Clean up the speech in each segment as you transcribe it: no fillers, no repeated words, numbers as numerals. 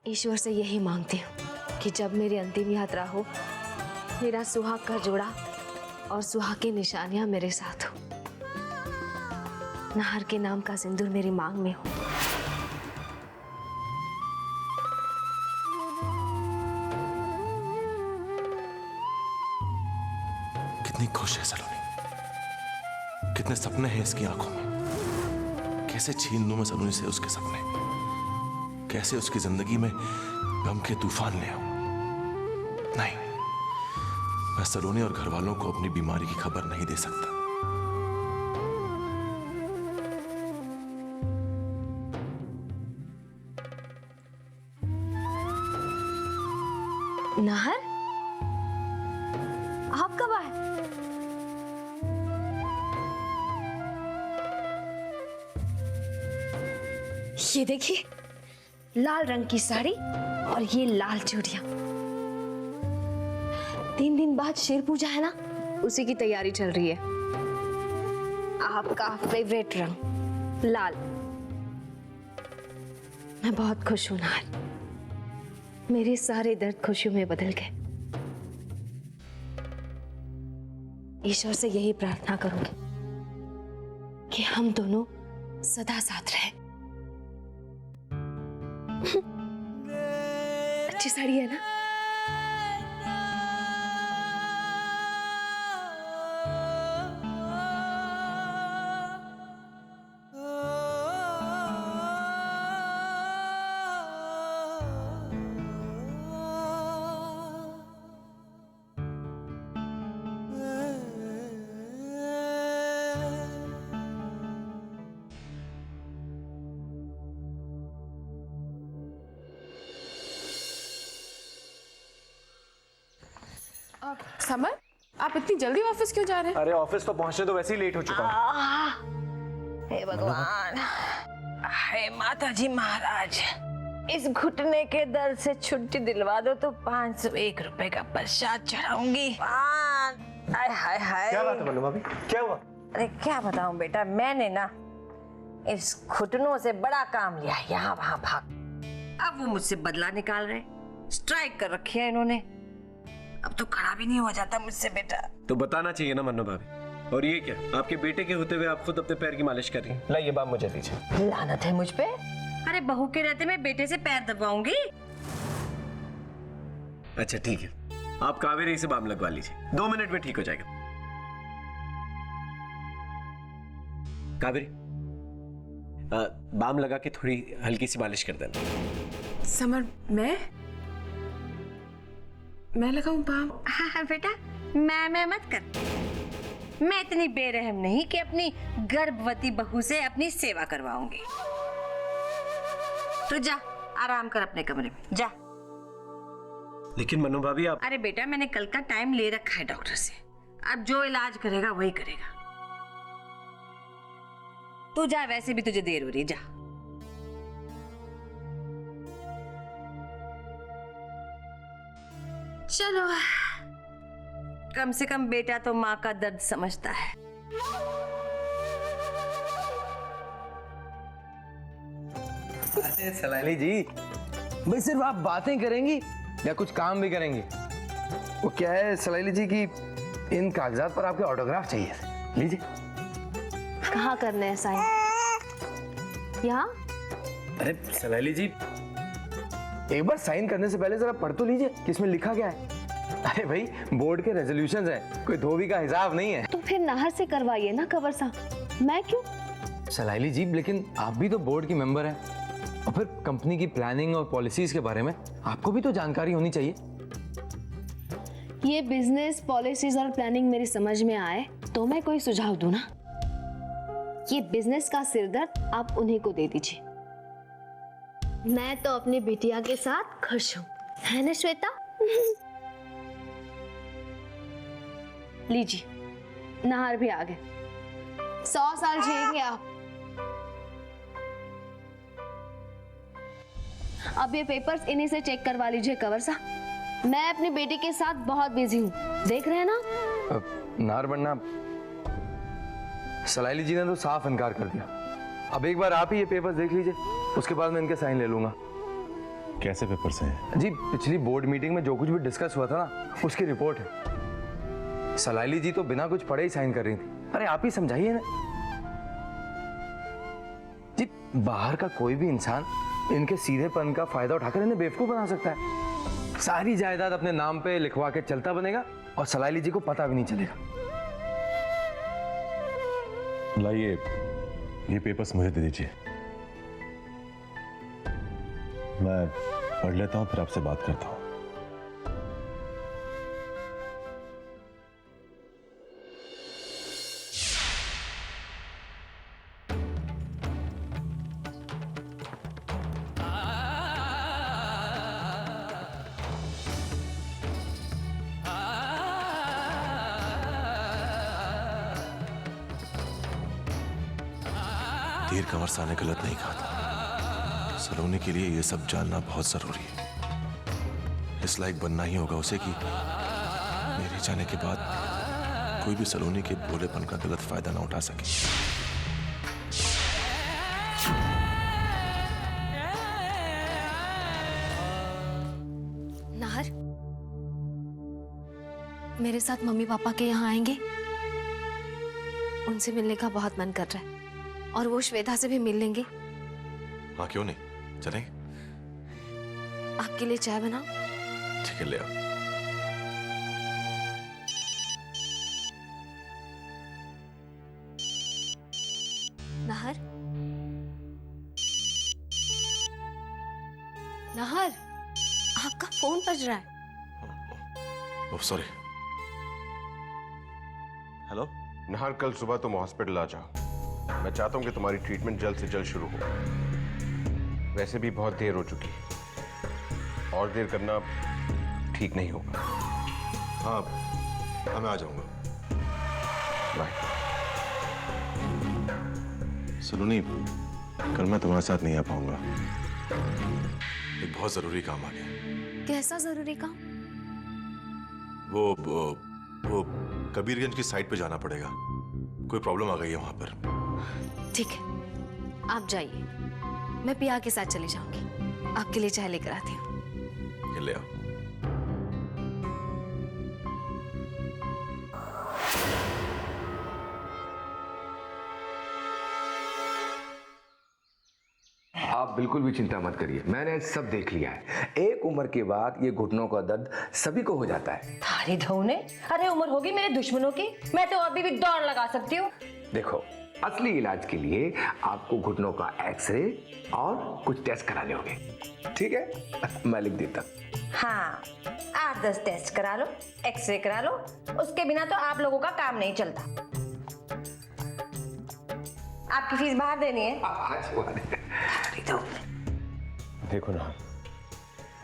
ईश्वर से यही मांगती हूँ कि जब मेरी अंतिम यात्रा हो, मेरा सुहाग का जोड़ा और सुहाग की निशानियां मेरे साथ हो। नाहर के नाम का सिंदूर मेरी मांग में हो। कितनी खुश है सलोनी, कितने सपने हैं इसकी आंखों में। कैसे छीन लूं मैं सलोनी से उसके सपने, कैसे उसकी जिंदगी में गम के तूफान ले आऊं। नहीं, मैं सलोनी और घर वालों को अपनी बीमारी की खबर नहीं दे सकता। नाहर, आप कब आए? ये देखिए, लाल रंग की साड़ी और ये लाल चूड़ियां। 3 दिन बाद शेर पूजा है ना, उसी की तैयारी चल रही है। आपका फेवरेट रंग लाल। मैं बहुत खुश हूं नाहर, मेरे सारे दर्द खुशियों में बदल गए। ईश्वर से यही प्रार्थना करूंगी कि हम दोनों सदा साथ रहें। अच्छी साड़ी है ना? समर, आप इतनी जल्दी ऑफिस क्यों जा रहे हैं? अरे ऑफिस तो पहुंचने तो वैसे ही लेट हो चुका हूँ। हे भगवान, हे माता जी महाराज, इस घुटने के दर्द से छुट्टी दिलवा दो तो 501 रुपए का प्रसाद चढ़ाऊंगी। हाय हाय हाय। क्या बात है मनु भाभी, क्या हुआ? अरे क्या बताऊं बेटा, मैंने ना इस घुटनों से बड़ा काम लिया, यहाँ वहाँ भाग। अब वो मुझसे बदला निकाल रहे, स्ट्राइक कर रखी है इन्होंने। अब तो खड़ा भी नहीं हो जाता मुझसे बेटा। तो बताना चाहिए ना मनु भाभी। और ये क्या, आपके बेटे के होते हुए आप खुद अपने पैर की मालिश कर रही हैं? लाइए बाम मुझे दीजिए। लानत है मुझ पे। अरे बहू के रहते मैं बेटे से पैर दबाऊंगी? अच्छा ठीक है, आप कावेरी से बाम लगवा लीजिए, 2 मिनट में ठीक हो जाएगा। कावेरी, बाम लगा के थोड़ी हल्की सी मालिश कर देना। समर, मैं लगाऊं बाम? हाँ बेटा, मैं मत कर। मैं इतनी बेरहम नहीं कि अपनी गर्भवती बहू से अपनी सेवा करवाऊंगी। तो जा आराम कर अपने कमरे में जा। लेकिन मनु भाभी आप। अरे बेटा, मैंने कल का टाइम ले रखा है डॉक्टर से, अब जो इलाज करेगा वही करेगा। तू जा, वैसे भी तुझे देर हो रही है, जा। चलो, कम से कम बेटा तो माँ का दर्द समझता है। अरे सलाली जी, भाई सिर्फ आप बातें करेंगी या कुछ काम भी करेंगी? वो क्या है सलाली जी की इन कागजात पर आपके ऑटोग्राफ चाहिए, लीजिए। कहाँ करने हैं साइन? यहाँ? अरे सलाली जी, एक बार साइन करने से पहले जरा पढ़ तो लीजिए कि इसमें लिखा क्या है। अरे भाई, बोर्ड के रेजोल्यूशंस हैं, कोई धोबी का हिसाब नहीं है। तो फिर नाहर से करवाइए ना कवर साहब, मैं क्यों? सलाइली जी, लेकिन आप भी तो बोर्ड की मेंबर हैं और फिर कंपनी की प्लानिंग और पॉलिसीज के बारे में आपको भी तो जानकारी होनी चाहिए। ये बिजनेस पॉलिसीज और प्लानिंग मेरी समझ में आए तो मैं कोई सुझाव दूं ना। ये बिजनेस का सिरदर्द आप उन्हीं को दे दीजिए। मैं तो अपनी बिटिया के साथ खुश हूँ, है ना श्वेता? लीजिए, नाहर भी आ गए। 100 साल जिएंगे आप। अब ये पेपर्स इन्हीं से चेक करवा लीजिए कवर साहब। मैं अपनी बेटी के साथ बहुत बिजी हूँ, देख रहे हैं ना? नार बनना, सलाइली जी ने तो साफ इनकार कर दिया। अब एक बार आप ही ये पेपर्स देख लीजिए, उसके बाद मैं इनके साइन ले लूंगा। कैसे पेपर्स हैं? जी पिछली बोर्ड मीटिंग में जो कुछ भी डिस्कस हुआ था ना, उसकी रिपोर्ट है। सलाइली जी तो बिना कुछ पढ़े ही साइन कर रही थी। अरे आप ही समझाइए ना जी, बाहर का कोई भी इंसान इनके सीधेपन का फायदा उठाकर इन्हें बेवकूफ बना सकता है। सारी जायदाद अपने नाम पे लिखवा के चलता बनेगा और सलाइली जी को पता भी नहीं चलेगा। लाइए, ये पेपर्स मुझे दे दीजिए, मैं पढ़ लेता हूँ, फिर आपसे बात करता हूँ। तीर कमर साने गलत नहीं कहा था। सलोनी के लिए ये सब जानना बहुत जरूरी है। इस लायक बनना ही होगा उसे कि मेरे जाने के बाद कोई भी सलोनी के भोलेपन का गलत फायदा ना उठा सके। नाहर, मेरे साथ मम्मी पापा के यहाँ आएंगे? उनसे मिलने का बहुत मन कर रहा है और वो श्वेता से भी मिल लेंगे। हाँ क्यों नहीं, चलेंगे। आपके लिए चाय बनाओ? ठीक है, ले आओ। नाहर, नाहर, आपका फोन बज रहा है। Oh sorry. हेलो। नाहर, कल सुबह तुम हॉस्पिटल आ जाओ। मैं चाहता हूं कि तुम्हारी ट्रीटमेंट जल्द से जल्द शुरू हो। वैसे भी बहुत देर हो चुकी है, और देर करना ठीक नहीं होगा। हाँ मैं आ जाऊंगा। बाय। सलोनी, कल मैं तुम्हारे साथ नहीं आ पाऊंगा। एक बहुत जरूरी काम आ गया। कैसा जरूरी काम? वो कबीरगंज की साइट पे जाना पड़ेगा। कोई प्रॉब्लम आ गई है वहां पर। ठीक है, आप जाइए, मैं पिया के साथ चली जाऊंगी। आपके लिए चाय लेकर आती हूँ। ये ले आओ। आप बिल्कुल भी चिंता मत करिए, मैंने सब देख लिया है। एक उम्र के बाद ये घुटनों का दर्द सभी को हो जाता है। थारी धौने, अरे उम्र होगी मेरे दुश्मनों की, मैं तो अभी भी दौड़ लगा सकती हूँ। देखो, असली इलाज के लिए आपको घुटनों का एक्सरे और कुछ टेस्ट कराने होंगे, ठीक है? मैं लिख देता। हाँ, 8-10 टेस्ट करा लो, एक्सरे करा लो, उसके बिना तो आप लोगों का काम नहीं चलता। आपकी फीस बाहर देनी है। देखो ना,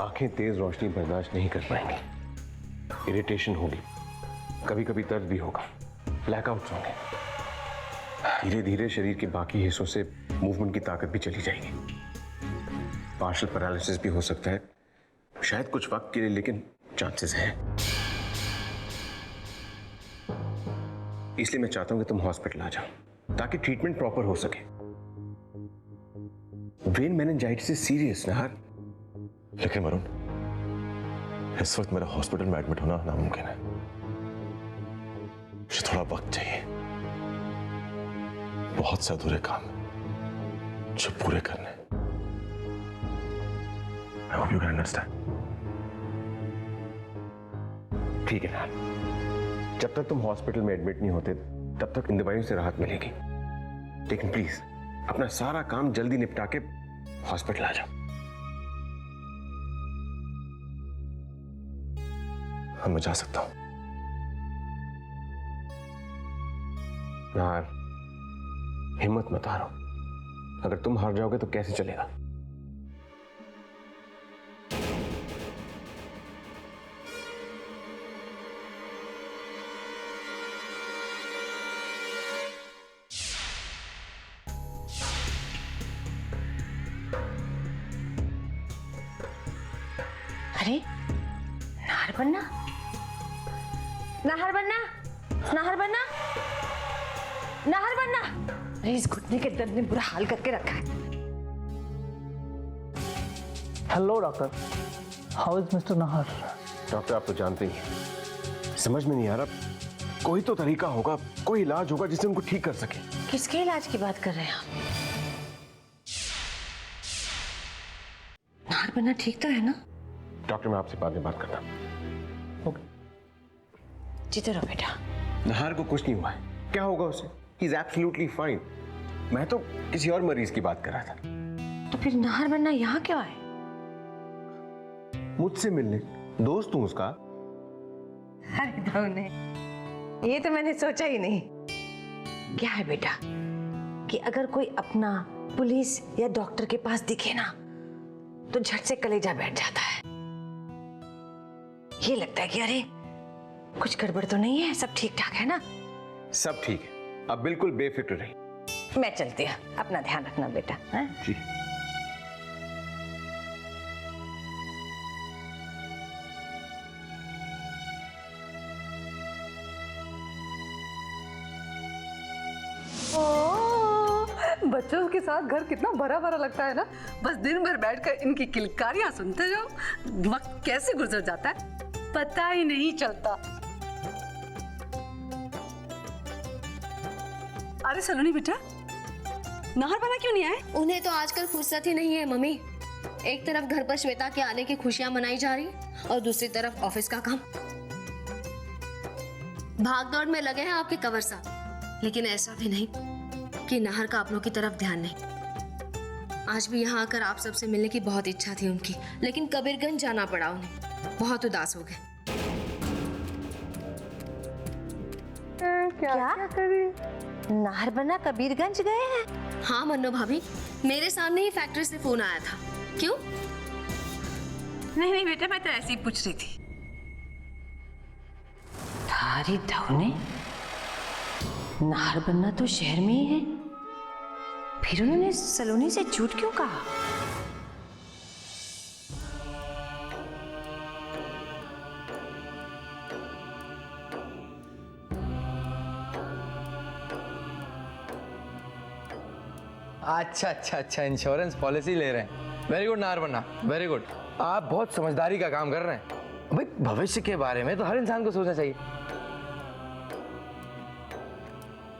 आंखें तेज रोशनी बर्दाश्त नहीं कर पाएंगी, इरिटेशन होगी, कभी कभी दर्द भी होगा, ब्लैकआउट्स होंगे। धीरे धीरे शरीर के बाकी हिस्सों से मूवमेंट की ताकत भी चली जाएगी। पार्शियल पैरालिसिस भी हो सकता है, शायद कुछ वक्त के लिए, लेकिन चांसेस हैं। इसलिए मैं चाहता हूं कि तुम हॉस्पिटल आ जाओ ताकि ट्रीटमेंट प्रॉपर हो सके। Brain meningitis serious Nahar. लेकिन वरुण, इस वक्त मेरा हॉस्पिटल में एडमिट होना नामुमकिन है। मुझे थोड़ा वक्त चाहिए। बहुत से अधूरे काम जो पूरे करने। I hope you can understand. ठीक है नाहर, जब तक तुम हॉस्पिटल में एडमिट नहीं होते तब तक इन दवाइयों से राहत मिलेगी। लेकिन प्लीज अपना सारा काम जल्दी निपटा के हॉस्पिटल आ जाओ। हाँ, मैं जा सकता हूं। नाहर, हिम्मत मत हारो। अगर तुम हार जाओगे तो कैसे चलेगा? अरे नाहर बन्ना, नाहर बन्ना, नाहर बन्ना, नाहर बन्ना। अरे इस घुटने के दर्द ने बुरा हाल करके रखा है। Hello doctor, how is mister Nahar? Doctor आप तो जानते ही हैं, समझ में नहीं आ रहा, कोई तो तरीका होगा, कोई इलाज होगा जिससे उनको ठीक कर सके। किसके इलाज की बात कर रहे हैं आप? नाहर बना ठीक तो है ना? डॉक्टर मैं आपसे बाद में बात करता हूं। ओके। जीते रहो बेटा। नाहर को कुछ नहीं हुआ है, क्या होगा उसे? He is absolutely fine. मैं तो किसी और मरीज की बात कर रहा था। तो फिर नाहर बनना यहाँ क्यों आए? मुझसे मिलने, दोस्त हूं उसका। अरे धौने, ये तो मैंने सोचा ही नहीं। क्या है बेटा कि अगर कोई अपना पुलिस या डॉक्टर के पास दिखे ना तो झट से कलेजा बैठ जाता है। ये लगता है कि अरे कुछ गड़बड़ तो नहीं है, सब ठीक ठाक है ना? सब ठीक है, अब बिल्कुल बेफिक्र रही। मैं चलती हूँ, अपना ध्यान रखना बेटा। हाँ? जी। बच्चों के साथ घर कितना भरा भरा लगता है ना। बस दिन भर बैठकर इनकी किलकारियां सुनते जाओ, वक्त कैसे गुजर जाता है पता ही नहीं चलता। अरे सलोनी बेटा, नाहर बना क्यों नहीं आए? उन्हें तो आजकल फुर्सत ही नहीं है मम्मी। एक तरफ घर पर श्वेता के आने की खुशियां मनाई जा रही है और दूसरी तरफ ऑफिस का काम। भागदौड़ में लगे हैं आपके कंवर साहब, लेकिन ऐसा भी नहीं कि नाहर का अपनों की तरफ ध्यान नहीं। आज भी यहाँ आकर आप सबसे मिलने की बहुत इच्छा थी उनकी, लेकिन कबीरगंज जाना पड़ा उन्हें। बहुत उदास हो गए। क्या नाहर बना कबीरगंज गए हैं? हाँ मन्नो भाभी, मेरे सामने ही फैक्ट्री से फोन आया था। क्यों? नहीं नहीं बेटा, मैं तो ऐसे ही पूछ रही थी। थारी धौने, नाहर बनना तो शहर में ही है, फिर उन्होंने सलोनी से झूठ क्यों कहा? अच्छा अच्छा अच्छा, इंश्योरेंस पॉलिसी ले रहे हैं। वेरी गुड नाहर बन्ना, वेरी गुड। आप बहुत समझदारी का काम कर रहे हैं। भाई भविष्य के बारे में तो हर इंसान को सोचना चाहिए।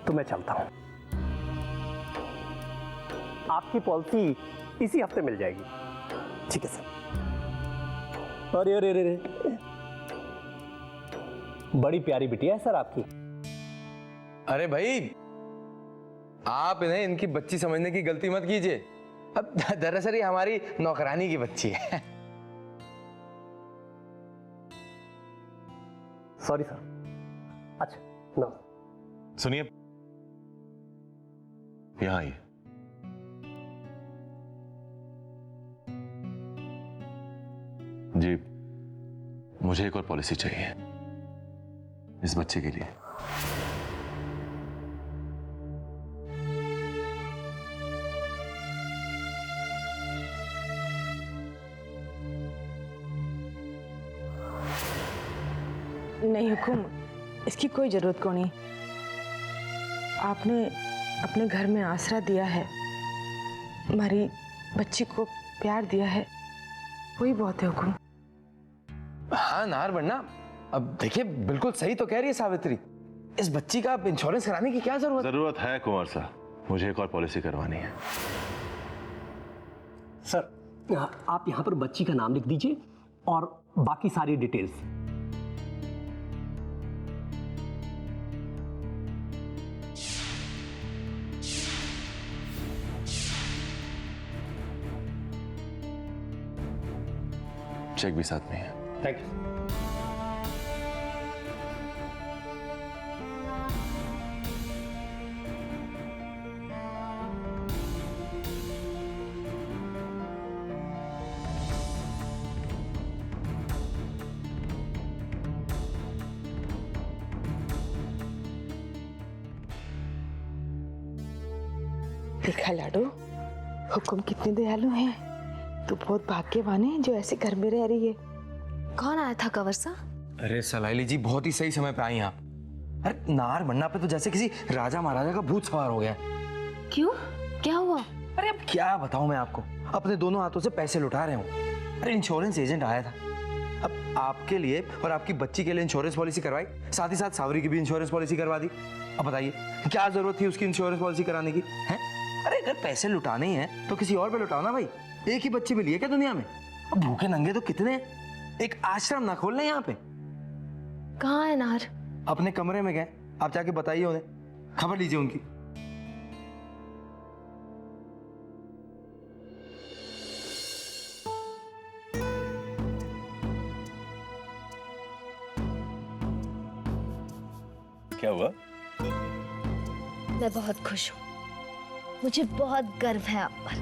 तो मैं चलता हूं, आपकी पॉलिसी इसी हफ्ते मिल जाएगी। ठीक है सर। अरे अरे अरे, बड़ी प्यारी बिटिया है सर आपकी। अरे भाई, आप इन्हें इनकी बच्ची समझने की गलती मत कीजिए। अब दरअसल ये हमारी नौकरानी की बच्ची है। Sorry sir. अच्छा ना, सुनिए, यहां आइए। जी, मुझे एक और पॉलिसी चाहिए इस बच्चे के लिए। नहीं हुकुम, इसकी कोई जरूरत को नहीं। आपने अपने घर में आसरा दिया है, हमारी बच्ची को प्यार दिया है, वही बहुत है हुकुम। हाँ नाहर बन्ना, अब देखिए बिल्कुल सही तो कह रही है सावित्री। इस बच्ची का इंश्योरेंस कराने की क्या जरूरत है कुंवर साहब, मुझे एक और पॉलिसी करवानी है। सर आप यहां पर बच्ची का नाम लिख दीजिए और बाकी सारी डिटेल्स। चेक भी साथ में है। Thank you. देखा लाडो, हुकुम कितने दयालु हैं। तू बहुत भाग्यवान है जो ऐसे घर में रह रही है। कौन आया था कंवर साहब? अरे सलाइली जी, बहुत ही सही समय पे आई आप। अरे नाहर बन्ना पे तो जैसे किसी राजा महाराजा का भूत सवार हो गया। क्यों? क्या हुआ? अरे अब क्या बताऊं मैं आपको, अपने दोनों हाथों से पैसे लुटा रहे हूं। अरे इंश्योरेंस एजेंट आया था, अब आपके लिए और आपकी बच्ची के लिए इंश्योरेंस पॉलिसी करवाई, साथ ही साथ सावरी की भी इंश्योरेंस पॉलिसी करवा दी। अब बताइए क्या जरूरत थी उसकी इंश्योरेंस पॉलिसी कराने की है? अरे अगर पैसे लुटाने ही हैं तो किसी और पे लुटाओ ना भाई। एक ही बच्ची मिली है क्या दुनिया में? अब भूखे नंगे तो कितने हैं? एक आश्रम ना खोल लें यहाँ पे? कहाँ है नार? अपने कमरे में गए, आप जाके बताइए उन्हें, खबर लीजिए उनकी। क्या हुआ? मैं बहुत खुश हूँ, मुझे बहुत गर्व है आप पर।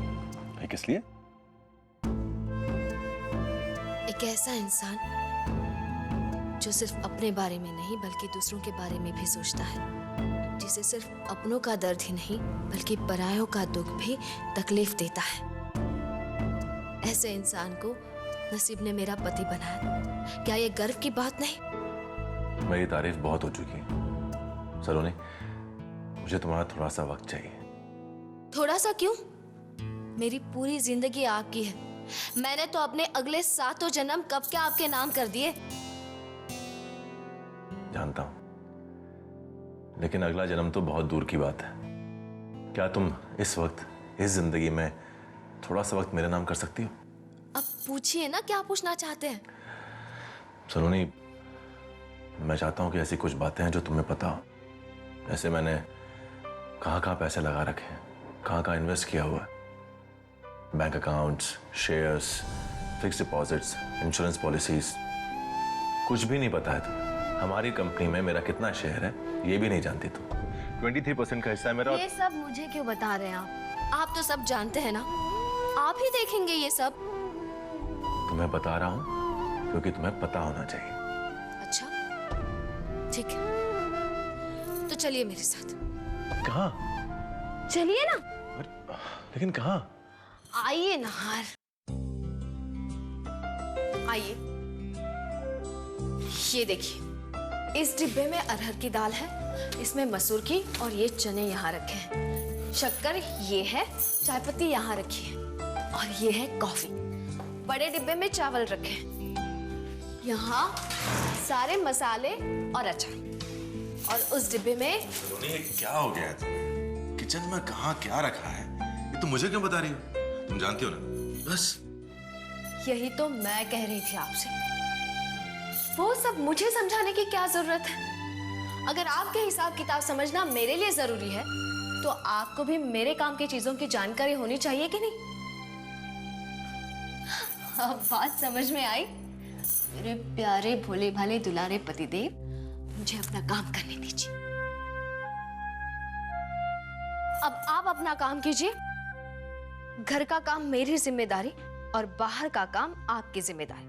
भाई किस लिए? एक ऐसा इंसान जो सिर्फ अपने बारे में नहीं बल्कि दूसरों के बारे में भी सोचता है, जिसे सिर्फ अपनों का दर्द ही नहीं बल्कि परायों का दुख भी तकलीफ देता है। ऐसे इंसान को नसीब ने मेरा पति बनाया, क्या ये गर्व की बात नहीं? मेरी तारीफ बहुत हो चुकी है सलोनी, मुझे तुम्हारा थोड़ा सा वक्त चाहिए। थोड़ा सा क्यों? मेरी पूरी जिंदगी आपकी है। मैंने तो अपने अगले 7 जन्म कब के आपके नाम कर दिए। जानता हूं, लेकिन अगला जन्म तो बहुत दूर की बात है। क्या तुम इस वक्त इस जिंदगी में थोड़ा सा वक्त मेरे नाम कर सकती हो? अब पूछिए ना, क्या पूछना चाहते हैं? सलोनी, मैं चाहता हूं कि ऐसी कुछ बातें हैं जो तुम्हें पता हो। जैसे मैंने कहाँ पैसे लगा रखे हैं, कहाँ इन्वेस्ट किया हुआ है, bank accounts, shares, fix deposits, insurance policies, कुछ भी नहीं पता है तुम्हें। हमारी कंपनी में मेरा कितना शेयर है ये भी नहीं जानती तुम। 23% का हिस्सा है मेरा। ये सब मुझे क्यों बता रहे हैं आप? आप तो सब जानते हैं ना, आप ही देखेंगे ये सब। तुम्हें बता रहा हूं क्योंकि तुम्हें पता होना चाहिए। अच्छा ठीक है, तो चलिए मेरे साथ। कहाँ? चलिए ना। लेकिन कहाँ? आइए नहार, आइए। ये देखिए, इस डिब्बे में अरहर की दाल है, इसमें मसूर की, और ये चने यहाँ रखे हैं। शक्कर ये है, चाय पत्ती यहाँ रखी है, और ये है कॉफी। बड़े डिब्बे में चावल रखे हैं, यहाँ सारे मसाले और अचार। और उस डिब्बे में ये क्या हो गया है? किचन में कहाँ क्या रखा है ये तुम मुझे क्यों बता रही हो? तुम जानती हो ना। बस यही तो मैं कह रही थी आपसे, वो सब मुझे समझाने की क्या जरूरत है? अगर आपके हिसाब किताब समझना मेरे लिए जरूरी है तो आपको भी मेरे काम की चीजों की जानकारी होनी चाहिए कि नहीं? अब बात समझ में आई? मेरे प्यारे भोले भाले दुलारे पतिदेव, मुझे अपना काम करने दीजिए। अब आप अपना काम कीजिए। घर का काम मेरी जिम्मेदारी और बाहर का काम आपकी जिम्मेदारी।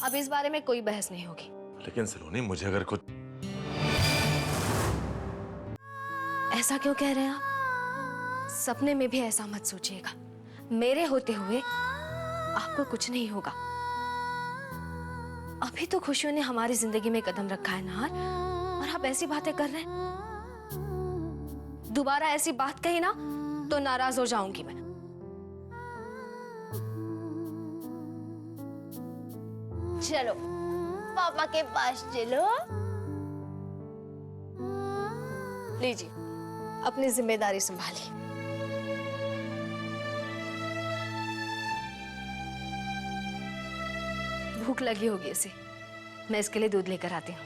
अब इस बारे में कोई बहस नहीं होगी। लेकिन सलोनी, मुझे अगर कुछ... ऐसा क्यों कह रहे हैं आप? सपने में भी ऐसा मत सोचिएगा। मेरे होते हुए आपको कुछ नहीं होगा। अभी तो खुशियों ने हमारी जिंदगी में कदम रखा है नहार, और आप ऐसी बातें कर रहे हैं। दोबारा ऐसी बात कही ना तो नाराज हो जाऊंगी मैं। चलो पापा के पास चलो। लीजिए, अपनी जिम्मेदारी संभालिए। भूख लगी होगी इसे, मैं इसके लिए दूध लेकर आती हूँ।